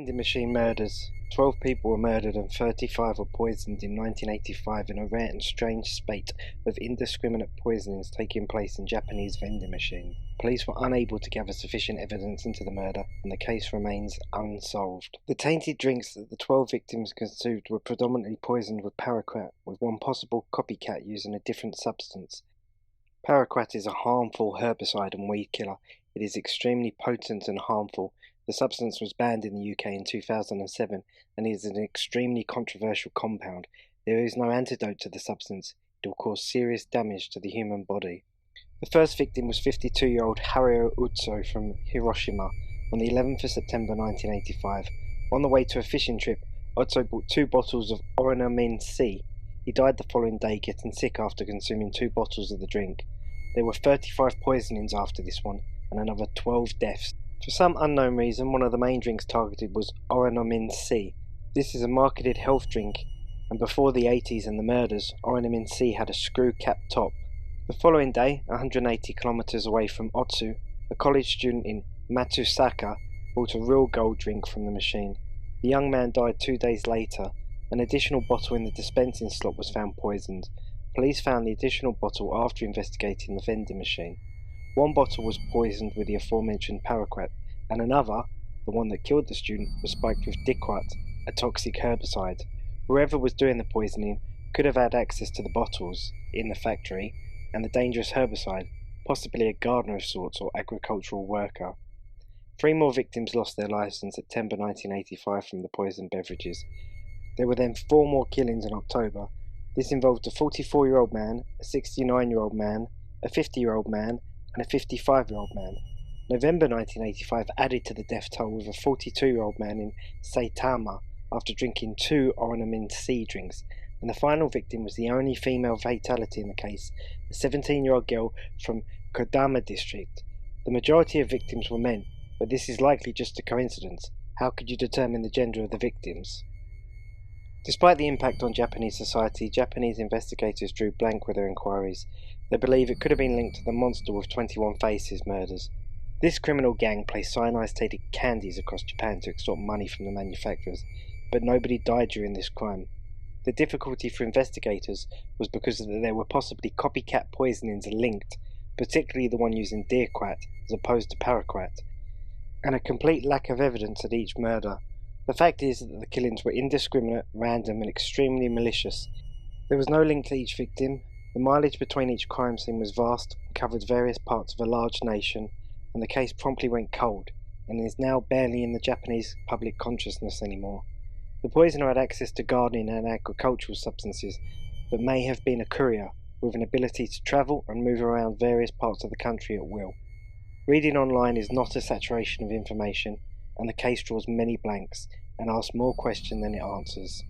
Vending machine murders. 12 people were murdered and 35 were poisoned in 1985 in a rare and strange spate of indiscriminate poisonings taking place in Japanese vending machines. Police were unable to gather sufficient evidence into the murder, and the case remains unsolved. The tainted drinks that the 12 victims consumed were predominantly poisoned with Paraquat, with one possible copycat using a different substance. Paraquat is a harmful herbicide and weed killer. It is extremely potent and harmful. The substance was banned in the UK in 2007 and is an extremely controversial compound. There is no antidote to the substance. It will cause serious damage to the human body. The first victim was 52-year-old Haruo Otsu from Hiroshima on the 11th of September 1985. On the way to a fishing trip, Otsu bought 2 bottles of Oronamin C. He died the following day, getting sick after consuming 2 bottles of the drink. There were 35 poisonings after this one, and another 12 deaths. For some unknown reason, one of the main drinks targeted was Oronamin C. This is a marketed health drink, and before the 80s and the murders, Oronamin C had a screw cap top. The following day, 180 kilometers away from Otsu, a college student in Matsusaka bought a real gold drink from the machine. The young man died 2 days later. An additional bottle in the dispensing slot was found poisoned. Police found the additional bottle after investigating the vending machine. One bottle was poisoned with the aforementioned Paraquat, and another, the one that killed the student, was spiked with Paraquat, a toxic herbicide. Whoever was doing the poisoning could have had access to the bottles in the factory and the dangerous herbicide, possibly a gardener of sorts or agricultural worker. 3 more victims lost their lives in September 1985 from the poisoned beverages. There were then 4 more killings in October. This involved a 44-year-old man, a 69-year-old man, a 50-year-old man, and a 55-year-old man. November 1985 added to the death toll with a 42-year-old man in Saitama after drinking 2 Oronamin C drinks, and the final victim was the only female fatality in the case, a 17-year-old girl from Kodama district. The majority of victims were men, but this is likely just a coincidence. How could you determine the gender of the victims? Despite the impact on Japanese society, Japanese investigators drew blank with their inquiries. They believe it could have been linked to the Monster with 21 Faces murders. This criminal gang placed cyanide-tainted candies across Japan to extort money from the manufacturers, but nobody died during this crime. The difficulty for investigators was because there were possibly copycat poisonings linked, particularly the one using Paraquat as opposed to Paraquat, and a complete lack of evidence at each murder. The fact is that the killings were indiscriminate, random, and extremely malicious. There was no link to each victim. The mileage between each crime scene was vast and covered various parts of a large nation, and the case promptly went cold, and is now barely in the Japanese public consciousness anymore. The poisoner had access to gardening and agricultural substances, but may have been a courier with an ability to travel and move around various parts of the country at will. Reading online is not a saturation of information, and the case draws many blanks and asks more questions than it answers.